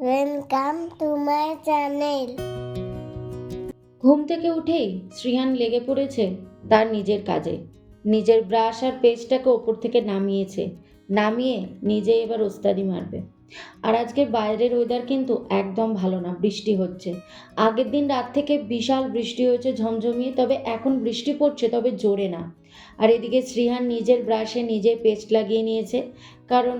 Welcome to my channel. ঘুম থেকে উঠেই শ্রিয়ান লেগে পড়েছে তার নিজের কাজে। নিজের ব্রাশ আর পেস্টটাকে ওপর থেকে নামিয়ে নিজে এবার ওস্তাদি মারবে। আর আজকের বাইরের ওয়েদার কিন্তু একদম ভালো না, বৃষ্টি হচ্ছে। আগের দিন রাত থেকে বিশাল বৃষ্টি হয়েছে ঝমঝমিয়ে, তবে এখন বৃষ্টি পড়ছে, তবে জোরে না। আর এদিকে শ্রিয়ান নিজের ব্রাশে নিজে পেস্ট লাগিয়ে নিয়েছে, কারণ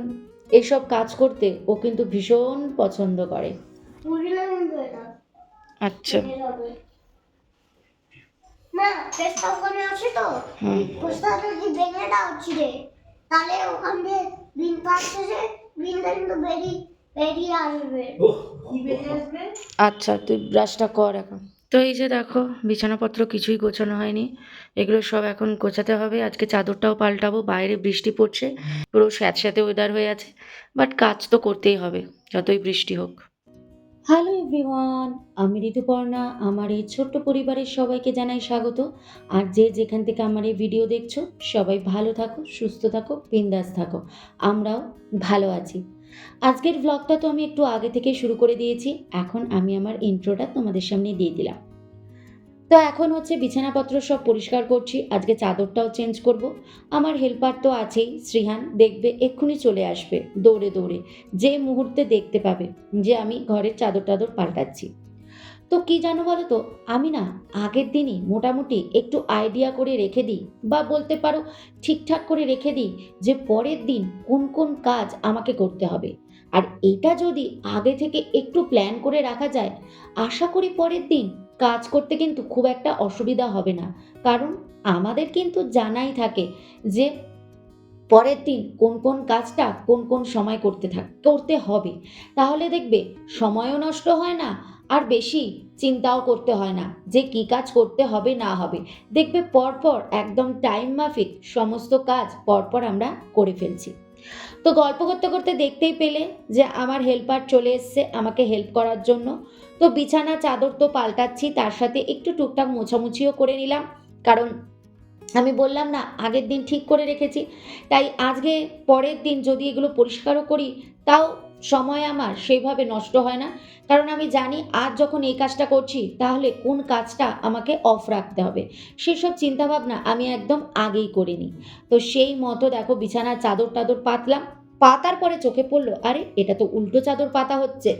এসব কাজ করতে ও কিন্তু ভীষণ পছন্দ করে। আচ্ছা, মা পেস্টটা ওখানে আছে তো? পোস্টটা যদি ভেঙে দাও ছিঁড়ে, তাহলে ওখান দিয়ে বিন পাচ্ছে যে বিনটা কিন্তু বেরিয়ে আসবে। কি বেরিয়ে আসবে? আচ্ছা, তুই ব্রাশটা কর এখন। তো এই যে দেখো, বিছানাপত্র কিছুই গোছানো হয়নি, এগুলো সব এখন গোছাতে হবে। আজকে চাদরটাও পাল্টাবো, বাইরে বৃষ্টি পড়ছে, পুরো স্যাঁতস্যাঁতে ওয়েদার হয়ে আছে, বাট কাজ তো করতেই হবে যতই বৃষ্টি হোক। হ্যালো এভরিওয়ান, আমি ঋতুপর্ণা। আমার এই ছোট্ট পরিবারের সবাইকে জানাই স্বাগত। আর যে যেখান থেকে আমার এই ভিডিও দেখছো, সবাই ভালো থাকো, সুস্থ থাকো, বিন্দাস থাকো। আমরাও ভালো আছি। আজকের ব্লগটা তো আমি একটু আগে থেকে শুরু করে দিয়েছি, এখন আমি আমার ইন্ট্রোটা তোমাদের সামনে দিয়ে দিলাম। তো এখন হচ্ছে বিছানাপত্র সব পরিষ্কার করছি, আজকে চাদরটাও চেঞ্জ করব। আমার হেল্পার তো আছেই, শ্রীহান দেখবে এক্ষুনি চলে আসবে দৌড়ে দৌড়ে, যে মুহূর্তে দেখতে পাবে যে আমি ঘরের চাদর টাদর পাল্টাচ্ছি। তো কি জানো বলো তো, আমি না আগের দিনই মোটামুটি একটু আইডিয়া করে রেখে দিই, বা বলতে পারো ঠিকঠাক করে রেখে দিই যে পরের দিন কোন কোন কাজ আমাকে করতে হবে। আর এটা যদি আগে থেকে একটু প্ল্যান করে রাখা যায়, আশা করি পরের দিন কাজ করতে কিন্তু খুব একটা অসুবিধা হবে না। কারণ আমাদের কিন্তু জানাই থাকে যে পরের দিন কোন কোন কাজটা কোন কোন সময় করতে হবে। তাহলে দেখবে সময়ও নষ্ট হয় না, আর বেশি চিন্তাও করতে হয় না যে কি কাজ করতে হবে না হবে। দেখবে পরপর একদম টাইম মাফিক সমস্ত কাজ পরপর আমরা করে ফেলছি। তো গল্প করতে করতে দেখতেই পেলে যে আমার হেল্পার চলে এসছে আমাকে হেল্প করার জন্য। তো বিছানা চাদর তো পাল্টাচ্ছি, তার সাথে একটু টুকটাক মোছামুছিও করে নিলাম, কারণ আমি বললাম না আগের দিন ঠিক করে রেখেছি, তাই আজকে পরের দিন যদি এগুলো পরিষ্কারও করি, তাও সময় আমার সেইভাবে নষ্ট হয় না। কারণ আমি জানি আজ যখন এই কাজটা করছি, তাহলে কোন কাজটা আমাকে অফ রাখতে হবে, সেসব চিন্তাভাবনা আমি একদম আগেই করে নিই। তো সেই মতো দেখো বিছানার চাদর টাদর পাতলাম, পাতার পরে চোখে পড়লো আরে এটা তো উল্টো চাদর পাতা হচ্ছে,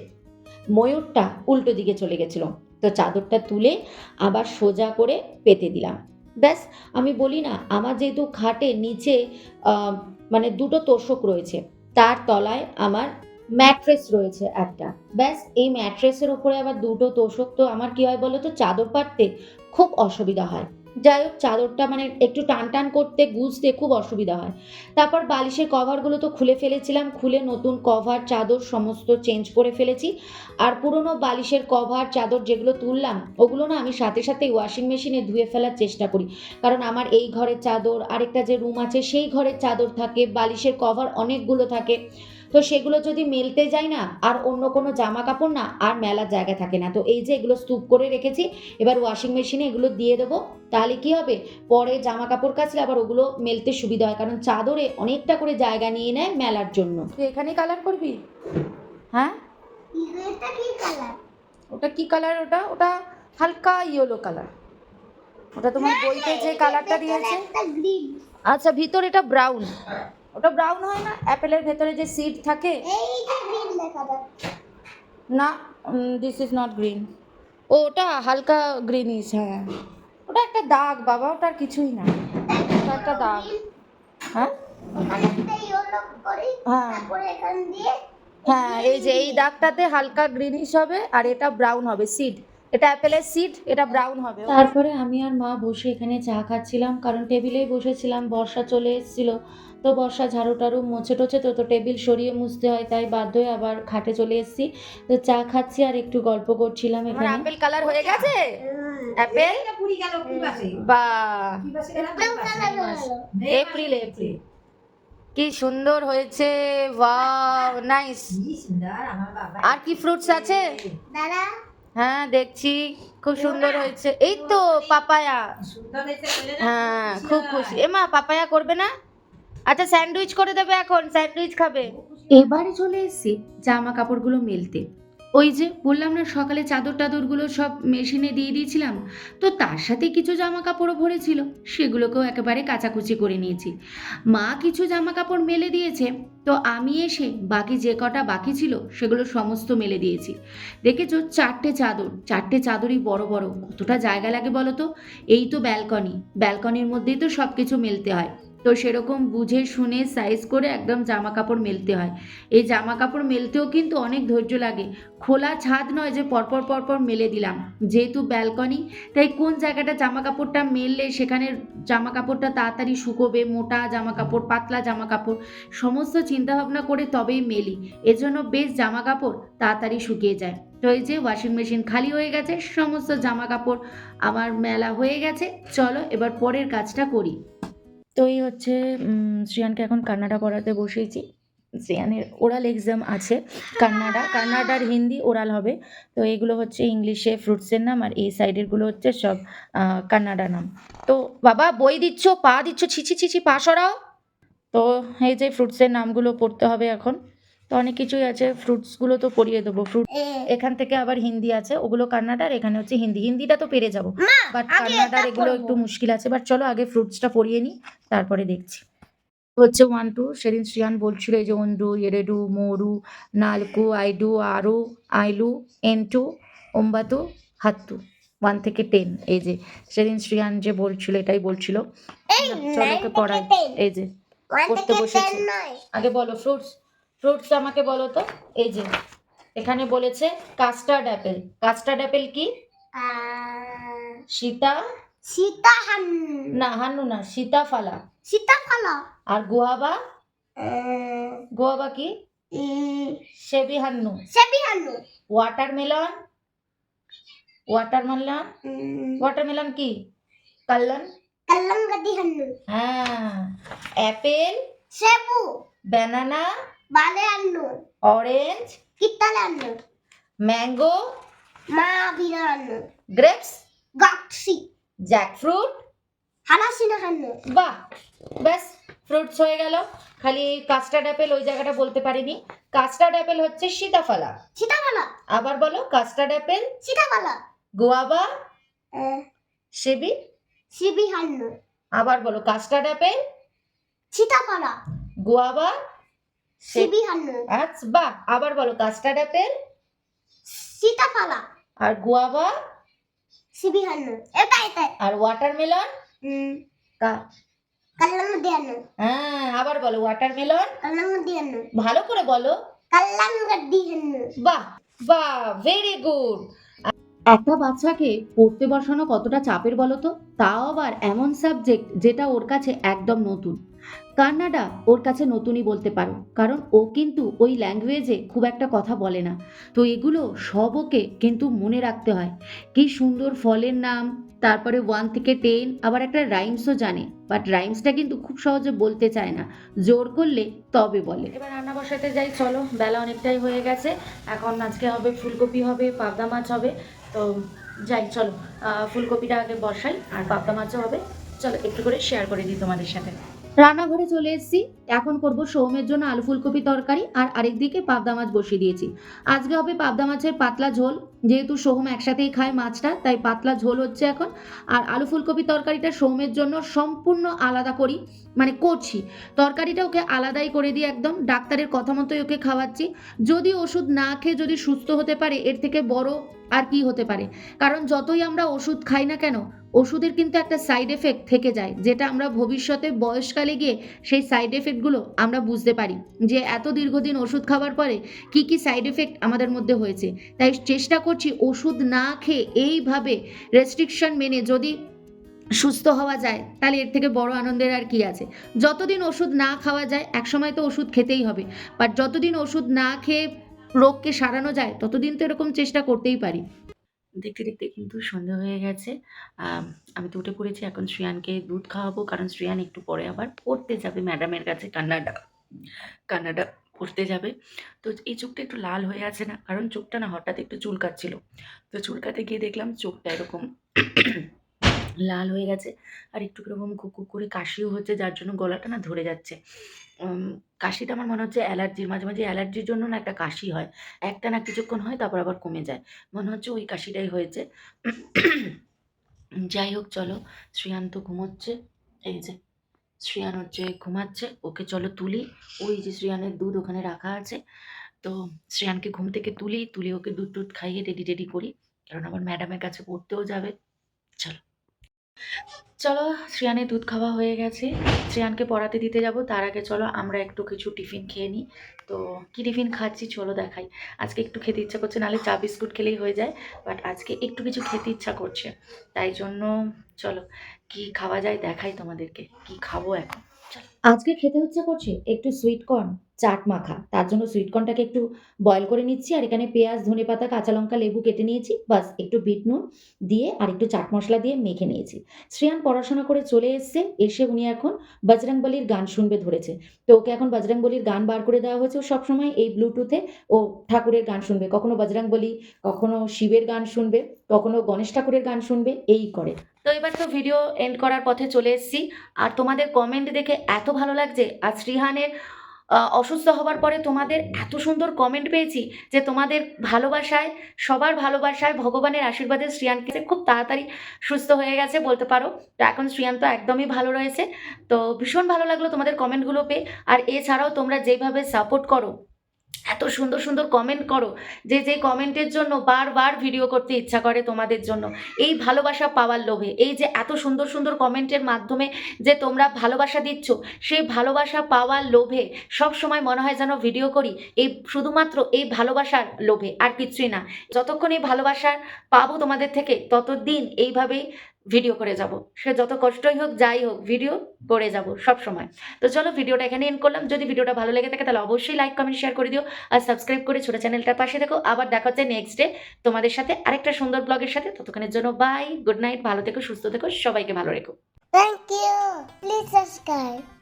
ময়ূরটা উল্টো দিকে চলে গেছিল। তো চাদরটা তুলে আবার সোজা করে পেতে দিলাম। ব্যাস, আমি বলি না আমার যেহেতু খাটে নিচে মানে দুটো তোষক রয়েছে, তার তলায় আমার ম্যাট্রেস রয়েছে একটা। ব্যাস, এই ম্যাট্রেসের উপরে আবার দুটো তোষক, তো আমার কি হয় বলো তো, চাদর পাততে খুব অসুবিধা হয়। যাই হোক, চাদরটা মানে একটু টান টান করতে গুছতে খুব অসুবিধা হয়। তারপর বালিশের কভারগুলো তো খুলে ফেলেছিলাম, খুলে নতুন কভার চাদর সমস্ত চেঞ্জ করে ফেলেছি। আর পুরনো বালিশের কভার চাদর যেগুলো তুললাম, ওগুলো না আমি সাথে সাথে ওয়াশিং মেশিনে ধুয়ে ফেলার চেষ্টা করি। কারণ আমার এই ঘরের চাদর, আরেকটা যে রুম আছে সেই ঘরের চাদর থাকে, বালিশের কভার অনেকগুলো থাকে। তো সেগুলো যদি মেলতে যাই না, আর অন্য কোনো জামা কাপড় না আর মেলার জায়গা থাকে না। তো এই যে এগুলো স্তূপ করে রেখেছি, এবার ওয়াশিং মেশিনে এগুলো দিয়ে দেবো। তাহলে কি হবে, পরে জামা কাপড় কাচলে আবার ওগুলো মেলতে সুবিধা হয়, কারণ চাদরে অনেকটা করে জায়গা নিয়ে নেয় মেলার জন্য। তুই এখানেই কালার করবি? হ্যাঁ, এটা কি কালার? ওটা কি কালার? ওটা ওটা হালকা ইয়েলো কালার। ওটা তোমার বইতে যে কালারটা দিয়েছে। গ্রিন। আচ্ছা, ভিতর এটা ব্রাউন। ওটা ব্রাউন হয় না, অ্যাপেলের ভেতরে যে সিড থাকে। এই যে গ্রিন লেখা যাচ্ছে। না, দিস ইজ নট গ্রিন। ওটা হালকা গ্রিনিশ, হ্যাঁ। ওটা একটা দাগ বাবা, ওটা আর কিছুই না, ওটা একটা দাগ। হ্যাঁ ওখানে একটা ইয়েলো করি, হ্যাঁ তারপরে এখান দিয়ে হ্যাঁ, এই যে এই দাগটাতে হালকা গ্রিনিশ হবে, আর এটা ব্রাউন হবে সিড। এটা অ্যাপেলের সিড, এটা ব্রাউন হবে। তারপরে আমি আর মা বসে এখানে চা খাচ্ছিলাম, কারণ টেবিলেই বসেছিলাম, বর্ষা চলে এসেছিল। তো বর্ষা ঝাড়ু টাড়ু মোছে টোছে, তো টেবিল সরিয়ে মুছতে হয়, তাই বাধ্য হয়ে আবার খাটে চলে এসেছি। তো চা খাচ্ছি আর একটু গল্প করছিলাম। এখানে আপেল কালার হয়ে গেছে, অ্যাপেল বা এপ্রিল এপ্রিল কি সুন্দর হয়েছে, ওয়াও নাইস। আর কি ফ্রুটস আছে? দাদা হ্যাঁ দেখছি, খুব সুন্দর হয়েছে। এই তো পাপায়া, হ্যাঁ খুব খুশি। এমা পাপায়া করবে না? আচ্ছা স্যান্ডউইচ করে দেবে, এখন স্যান্ডউইচ খাবে। এবারে চলে এসেছি জামা কাপড়গুলো মেলতে। ওই যে বললাম না সকালে চাদর টাদরগুলো সব মেশিনে দিয়ে দিয়েছিলাম, তো তার সাথে কিছু জামা কাপড়ও ভরেছিল, সেগুলোকেও একেবারে কাচাকুচি করে নিয়েছি। মা কিছু জামা কাপড় মেলে দিয়েছে, তো আমি এসে বাকি যে কটা বাকি ছিল সেগুলো সমস্ত মেলে দিয়েছি। দেখেছো, 4টে চাদর, 4টে চাদরই বড় বড়, কতটা জায়গা লাগে বলো তো। এই তো ব্যালকনি, ব্যালকনির মধ্যেই তো সব কিছু মেলতে হয়, তো সেরকম বুঝে শুনে সাইজ করে একদম জামা কাপড় মেলতে হয়। এই জামা কাপড় মেলতেও কিন্তু অনেক ধৈর্য লাগে। খোলা ছাদ নয় যে পরপর পরপর মেলে দিলাম, যেহেতু ব্যালকনি, তাই কোন জায়গাটা জামা কাপড়টা মেললে সেখানে জামা কাপড়টা তাড়াতাড়ি শুকোবে, মোটা জামা কাপড়, পাতলা জামা কাপড়, সমস্ত চিন্তাভাবনা করে তবেই মেলি। এজন্য বেশ জামা কাপড় তাড়াতাড়ি শুকিয়ে যায়। তো এই যে ওয়াশিং মেশিন খালি হয়ে গেছে, সমস্ত জামা কাপড় আমার মেলা হয়ে গেছে। চলো এবার পরের কাজটা করি। তো এই হচ্ছে শ্রেয়ানকে এখন কান্নাডা পড়াতে বসিয়েছি। শ্রেয়ানের ওরাল এক্সাম আছে, কান্নাডার হিন্দি ওরাল হবে। তো এগুলো হচ্ছে ইংলিশে ফ্রুটসের নাম, আর এই সাইডেরগুলো হচ্ছে সব কান্নাডা নাম। তো বাবা বই দিচ্ছ, পা দিচ্ছ, ছিছি ছিছি, পা সরাও। তো এই যে ফ্রুটসের নামগুলো পড়তে হবে এখন। তো অনেক কিছুই আছে, ফ্রুটসগুলো তো পড়িয়ে দেবো। ফ্রুট এখান থেকে আবার হিন্দি আছে, ওগুলো কান্নাডার, এখানে হচ্ছে হিন্দিটা তো পেরে যাবো, বাট কান্নাডার এগুলো একটু মুশকিল আছে। বাট চলো আগে ফ্রুটসটা পড়িয়ে নিই, তারপরে দেখছি। হচ্ছে 1 2, সেদিন শ্রিয়ান বলছিল এই যে 1 2 2 3 4 5 6 7 8 9 10 1 থেকে 10। এই যে সেদিন শ্রিয়ান যে বলছিল এটাই বলছিল। চলো ওকে পড়াই। এই যে পড়তে বসেছে। আগে বলো ফ্রুটস আমাকে বলো তো। এই যে এখানে বলেছে কাস্টার্ড অ্যাপেল। কাস্টার্ড অ্যাপেল কি? হান্নু না, সীতাফলা। আর গোয়াবা কি? সেবি হান্নু। ওয়াটারমেলন কি? কল্লাঙ্গাদি হান্নু। হ্যাঁ। অ্যাপেল, সেবু, ব্যানানা, বালে হান্নু, অরেঞ্জ, কিত্তালে হান্নু, ম্যাঙ্গো, মাবিনা হান্নু, গ্রেপস, গাক্সি, জ্যাকফ্রুট, হানাসিনা হান্নু। বাহ, ব্যাস ফ্রুটস হয়ে গেল। খালি কাস্টার্ড অ্যাপেল ওই জায়গাটা বলতে পারিনি। কাস্টার্ড অ্যাপেল হচ্ছে সীতাফলা। আবার বলো কাস্টার্ড অ্যাপেল, সীতাফলা। গোয়াবা, সেবি হান্নু। আবার বলো কাস্টার্ড অ্যাপেল, সীতাফলা, গোয়াবা, সেবি হান্নু। আচ্ছা বাহ, আবার বলো কাস্টার্ড অ্যাপেল, সীতাফলা, আর গোয়াবা, সেবি হান্নু। এটা আর ওয়াটারমেলন, কল্লাঙ্গাদি হান্নু। হ্যাঁ, আবার বলো ওয়াটারমেলন, কল্লাঙ্গাদি হান্নু। ভালো করে বলো। কল্লাঙ্গাদি হান্নু। বাহ বাহ, ভেরি গুড। একটা বাচ্চাকে পড়তে বসানো কতটা চাপের বলো তো, তাও আবার এমন সাবজেক্ট যেটা ওর কাছে একদম নতুন। কান্নাডা ওর কাছে নতুনই বলতে পারো, কারণ ও কিন্তু ওই ল্যাঙ্গুয়েজে খুব একটা কথা বলে না। তো এগুলো সব ওকে কিন্তু মনে রাখতে হয়। কি সুন্দর ফলের নাম, তারপরে 1 থেকে 10, আবার একটা রাইমসও জানে, বাট রাইমসটা কিন্তু খুব সহজে বলতে চায় না, জোর করলে তবে বলে। এবার রান্না বসাতে যাই, চলো বেলা অনেকটাই হয়ে গেছে। এখন আজকে হবে ফুলকপি হবে, পাবদা মাছ হবে। তো যাই চলো, ফুলকপিটা আগে বসাই, আর পাবদা মাছও হবে। চলো একটু করে শেয়ার করে দিই তোমাদের সাথে। রান্নাঘরে চলে এসেছি, এখন করব সোমের জন্য আলু ফুলকপি তরকারি, আর আরেকদিকে পাবদা মাছ বসিয়ে দিয়েছি। আজকে হবে পাবদা মাছের পাতলা ঝোল, যেহেতু সোম একসাথেই খায় মাছটা, তাই পাতলা ঝোল হচ্ছে এখন। আর আলু ফুলকপি তরকারিটা সোমের জন্য সম্পূর্ণ আলাদা করি, মানে করছি। তরকারিটা ওকে আলাদাই করে দিই, একদম ডাক্তারের কথা মতোই ওকে খাওয়াচ্ছি। যদি ওষুধ না খেয়ে যদি সুস্থ হতে পারে, এর থেকে বড় আর কি হতে পারে। কারণ যতই আমরা ওষুধ খাই না কেন, ওষুধের কিন্তু একটা সাইড এফেক্ট থেকে যায়, যেটা আমরা ভবিষ্যতে বয়সকালে গিয়ে সেই সাইড এফেক্টগুলো আমরা বুঝতে পারি, যে এত দীর্ঘদিন ওষুধ খাওয়ার পরে কি কি সাইড এফেক্ট আমাদের মধ্যে হয়েছে। তাই চেষ্টা করছি ওষুধ না খেয়ে এইভাবে রেস্ট্রিকশন মেনে যদি সুস্থ হওয়া যায়, তাহলে এর থেকে বড় আনন্দের আর কি আছে। যতদিন ওষুধ না খাওয়া যায়, একসময় তো ওষুধ খেতেই হবে, বাট যতদিন ওষুধ না খেয়ে রোগকে সারানো যায়, ততদিন তো এরকম চেষ্টা করতেই পারি। দেখতে দেখতে কিন্তু সন্ধ্যা হয়ে গেছে। আমি তো উঠে পড়েছি, এখন শ্রেয়ানকে দুধ খাওয়াবো, কারণ শ্রেয়ান একটু পরে আবার পড়তে যাবে ম্যাডামের কাছে, কান্নাডা পড়তে যাবে। তো এই চোখটা একটু লাল হয়ে আছে না, কারণ চোখটা না হঠাৎ একটু চুলকাচ্ছিল। তো চুলকাতে গিয়ে দেখলাম চোখটা এরকম লাল হয়ে গেছে আর একটু কীরকম কুকু করে কাশিও হচ্ছে, যার জন্য গলাটা না ধরে যাচ্ছে। কাশিটা আমার মনে হচ্ছে অ্যালার্জির, মাঝে মাঝে অ্যালার্জির জন্য না একটা কাশি হয়, একটা না কিছুক্ষণ হয় তারপর আবার কমে যায়, মনে হচ্ছে ওই কাশিটাই হয়েছে। যাই হোক চলো, শ্রেয়ান তো ঘুমোচ্ছে, এই যে শ্রেয়ান হচ্ছে ঘুমাচ্ছে, ওকে চলো তুলি। ওই যে শ্রেয়ানের দুধ ওখানে রাখা আছে, তো শ্রেয়ানকে ঘুম থেকে তুলি ওকে দুধ টুধ খাইয়ে রেডি টেডি করি, কারণ আমার ম্যাডামের কাছে পড়তেও যাবে। চলো চলো, শ্রেয়ানের দুধ খাওয়া হয়ে গেছে, শ্রেয়ানকে পড়াতে দিতে যাব, তার আগে চলো আমরা একটু কিছু টিফিন খেয়ে নিই। তো কী টিফিন খাচ্ছি চলো দেখাই। আজকে একটু খেতে ইচ্ছা করছে, নাহলে চা বিস্কুট খেলেই হয়ে যায়, বাট আজকে একটু কিছু খেতে ইচ্ছা করছে, তাই জন্য চলো কি খাওয়া যায় দেখাই তোমাদেরকে, কি খাবো এখন। আজকে খেতে ইচ্ছা করছে একটু সুইট কর্ন চাট মাখা, তার জন্য সুইট কর্নটাকে একটু বয়েল করে নিচ্ছি, আর এখানে পেঁয়াজ ধনেপাতা কাঁচা লঙ্কা লেবু কেটে নিয়েছি, বাস একটু বিট নুন দিয়ে আর একটু চাট মশলা দিয়ে মেখে নিয়েছি। শ্রেয়ান পড়াশোনা করে চলে এসে উনি এখন বজরংবলির গান শুনবে ধরেছে, তো ওকে এখন বজরংবলির গান বার করে দেওয়া হয়েছে। ও সবসময় এই ব্লুটুথে ও ঠাকুরের গান শুনবে, কখনো বজরংবলি, কখনো শিবের গান শুনবে, কখনো গণেশ ঠাকুরের গান শুনবে, এই করে। তো এবার তো ভিডিও এন্ড করার পথে চলে এসেছি, আর তোমাদের কমেন্ট দেখে এত ভালো লাগছে, আর শ্রীহানের অসুস্থ হবার পরে তোমাদের এত সুন্দর কমেন্ট পেয়েছি যে তোমাদের ভালোবাসায়, সবার ভালোবাসায়, ভগবানের আশীর্বাদে শ্রীয়ানকে খুব তাড়াতাড়ি সুস্থ হয়ে গেছে বলতে পারো। তো এখন শ্রীয়ান তো একদমই ভালো রয়েছে। তো ভীষণ ভালো লাগলো তোমাদের কমেন্টগুলো পেয়ে, আর এছাড়াও তোমরা যেভাবে সাপোর্ট করো, এত সুন্দর সুন্দর কমেন্ট করো, যে কমেন্টের জন্য বারবার ভিডিও করতে ইচ্ছা করে তোমাদের জন্য, এই ভালোবাসা পাওয়ার লোভে, এই যে এত সুন্দর সুন্দর কমেন্টের মাধ্যমে যে তোমরা ভালোবাসা দিচ্ছ, সেই ভালোবাসা পাওয়ার লোভে সব সময় মনে হয় যেন ভিডিও করি, এই শুধুমাত্র এই ভালোবাসার লোভে, আর কিছুই না। যতক্ষণ এই ভালোবাসার পাবো তোমাদের থেকে, ততদিন এইভাবেই ভিডিও করে যাব, সে যত কষ্টই হোক যাই হোক ভিডিও করে যাব সব সময়। তো চলো ভিডিওটা এখানে এন্ড করলাম, যদি ভিডিওটা ভালো লেগে থাকে তাহলে অবশ্যই লাইক কমেন্ট শেয়ার করে দিও, আর সাবস্ক্রাইব করে ছোটো চ্যানেলটার পাশে দেখো। আবার দেখা হচ্ছে নেক্সট ডে তোমাদের সাথে আরেকটা সুন্দর ব্লগের সাথে, ততক্ষণের জন্য বাই, গুড নাইট, ভালো থেকো, সুস্থ থেকো, সবাইকে ভালো রেখো। Thank you. Please subscribe.